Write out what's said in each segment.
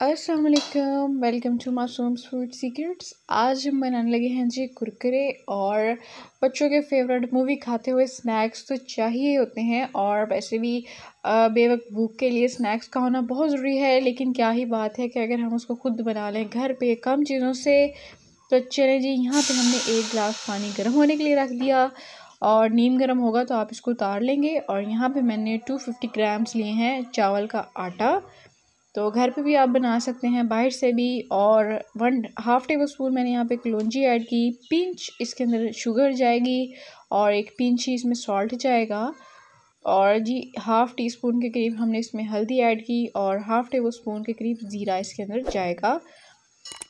अस्सलाम वालेकुम, welcome to मासूम्स food secrets. आज हम बनाने लगे हैं जी कुरकुरे। और बच्चों के फेवरेट मूवी खाते हुए स्नैक्स तो चाहिए होते हैं, और वैसे भी बेवक्त भूख के लिए स्नैक्स का होना बहुत ज़रूरी है। लेकिन क्या ही बात है कि अगर हम उसको खुद बना लें घर पे कम चीज़ों से। तो चलें जी, यहाँ पे हमने 1 गिलास पानी गर्म होने के लिए रख दिया, और नीम गर्म होगा तो आप इसको उतार लेंगे। और यहाँ पे मैंने 250 ग्राम्स लिए हैं चावल का आटा। तो घर पे भी आप बना सकते हैं, बाहर से भी। और 1/2 टेबल स्पून मैंने यहाँ पे कलौंजी ऐड की, पिंच इसके अंदर शुगर जाएगी, और 1 पिंच ही इसमें सॉल्ट जाएगा। और जी 1/2 टीस्पून के करीब हमने इसमें हल्दी ऐड की, और 1/2 टेबल स्पून के करीब ज़ीरा इसके अंदर जाएगा।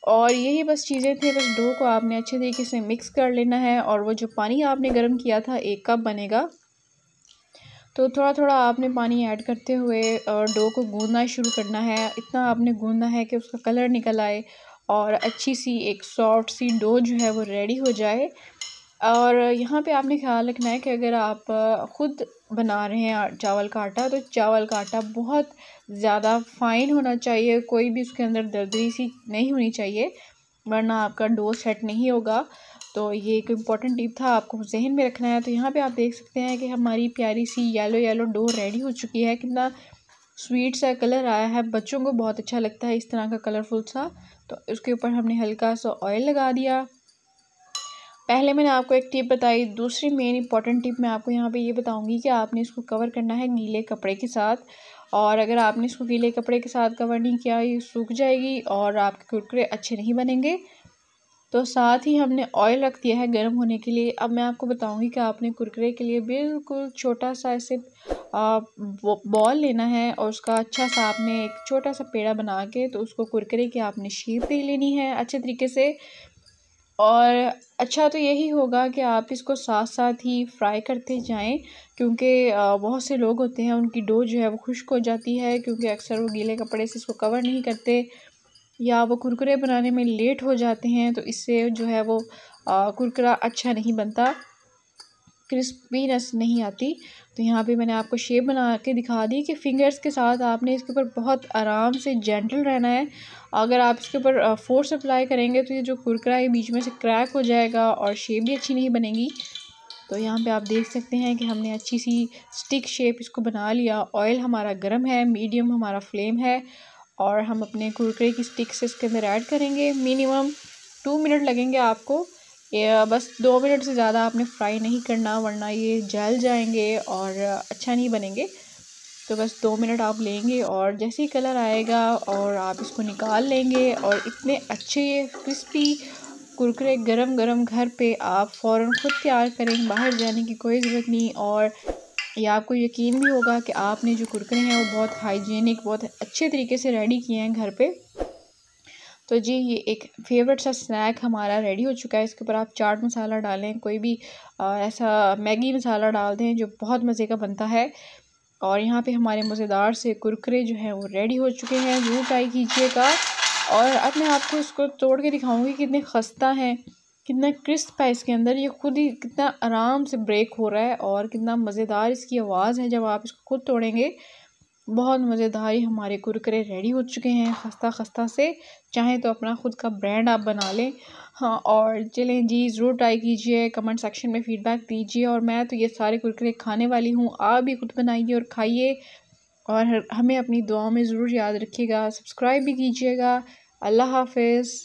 और यही बस चीज़ें थे। बस डो को आपने अच्छे तरीके से मिक्स कर लेना है, और वो जो पानी आपने गर्म किया था 1 कप बनेगा, तो थोड़ा थोड़ा आपने पानी ऐड करते हुए डो को गूंदना शुरू करना है। इतना आपने गूंदना है कि उसका कलर निकल आए, और अच्छी सी एक सॉफ्ट सी डो जो है वो रेडी हो जाए। और यहाँ पे आपने ख्याल रखना है कि अगर आप ख़ुद बना रहे हैं चावल का आटा, तो चावल का आटा बहुत ज़्यादा फाइन होना चाहिए, कोई भी उसके अंदर दरदरी सी नहीं होनी चाहिए, वरना आपका डो सेट नहीं होगा। तो ये एक इम्पॉर्टेंट टिप था, आपको जहन में रखना है। तो यहाँ पे आप देख सकते हैं कि हमारी प्यारी सी येलो येलो डो रेडी हो चुकी है। कितना स्वीट सा कलर आया है, बच्चों को बहुत अच्छा लगता है इस तरह का कलरफुल सा। तो इसके ऊपर हमने हल्का सा ऑयल लगा दिया। पहले मैंने आपको एक टिप बताई, दूसरी मेन इंपॉर्टेंट टिप मैं आपको यहाँ पे ये बताऊंगी कि आपने इसको कवर करना है गीले कपड़े के साथ। और अगर आपने इसको गीले कपड़े के साथ कवर नहीं किया, ये सूख जाएगी और आपके कुरकुरे अच्छे नहीं बनेंगे। तो साथ ही हमने ऑयल रख दिया है गर्म होने के लिए। अब मैं आपको बताऊंगी कि आपने कुरकुरे के लिए बिल्कुल छोटा सा ऐसे बॉल लेना है, और उसका अच्छा सा आपने एक छोटा सा पेड़ा बना के तो उसको कुरकुरे की आपने शेप दे लेनी है अच्छे तरीके से। और अच्छा तो यही होगा कि आप इसको साथ साथ ही फ्राई करते जाएं, क्योंकि बहुत से लोग होते हैं उनकी डो जो है वो खुश्क हो जाती है, क्योंकि अक्सर वो गीले कपड़े से इसको कवर नहीं करते, या वो कुरकुरे बनाने में लेट हो जाते हैं। तो इससे जो है वो कुरकुरा अच्छा नहीं बनता, क्रिस्पीनेस नहीं आती। तो यहाँ पे मैंने आपको शेप बना के दिखा दी कि फिंगर्स के साथ आपने इसके ऊपर बहुत आराम से जेंटल रहना है। अगर आप इसके ऊपर फोर्स अप्लाई करेंगे तो ये जो कुरकुरा है बीच में से क्रैक हो जाएगा, और शेप भी अच्छी नहीं बनेगी। तो यहाँ पे आप देख सकते हैं कि हमने अच्छी सी स्टिक शेप इसको बना लिया। ऑयल हमारा गर्म है, मीडियम हमारा फ्लेम है, और हम अपने कुरकुरे की स्टिक्स इसके अंदर ऐड करेंगे। मिनिमम 2 मिनट लगेंगे आपको, ये बस 2 मिनट से ज़्यादा आपने फ्राई नहीं करना, वरना ये जल जाएंगे और अच्छा नहीं बनेंगे। तो बस 2 मिनट आप लेंगे, और जैसे ही कलर आएगा और आप इसको निकाल लेंगे, और इतने अच्छे ये क्रिस्पी कुरकुरे गरम गरम घर पे आप फ़ौरन ख़ुद तैयार करें, बाहर जाने की कोई ज़रूरत नहीं। और ये आपको यकीन भी होगा कि आपने जो कुरकुरे हैं वो बहुत हाइजीनिक, बहुत अच्छे तरीके से रेडी किए हैं घर पे। तो जी ये एक फेवरेट सा स्नैक हमारा रेडी हो चुका है। इसके ऊपर आप चाट मसाला डालें, कोई भी ऐसा मैगी मसाला डाल दें जो बहुत मज़े का बनता है। और यहाँ पे हमारे मज़ेदार से कुरकुरे जो हैं वो रेडी हो चुके हैं, ज़रूर ट्राई कीजिएगा। और अब मैं आपको इसको तोड़ के दिखाऊंगी कितने खस्ता हैं, कितना क्रिस्प है इसके अंदर, ये खुद ही कितना आराम से ब्रेक हो रहा है, और कितना मज़ेदार इसकी आवाज़ है जब आप इसको खुद तोड़ेंगे। बहुत मज़ेदार ही हमारे कुरकुरे रेडी हो चुके हैं खस्ता खस्ता से। चाहें तो अपना ख़ुद का ब्रांड आप बना लें। हाँ, और चलें जी, ज़रूर ट्राई कीजिए, कमेंट सेक्शन में फ़ीडबैक दीजिए। और मैं तो ये सारे कुरकुरे खाने वाली हूँ, आप भी खुद बनाइए और खाइए, और हमें अपनी दुआओं में ज़रूर याद रखिएगा। सब्सक्राइब भी कीजिएगा। अल्लाह हाफ़िज़।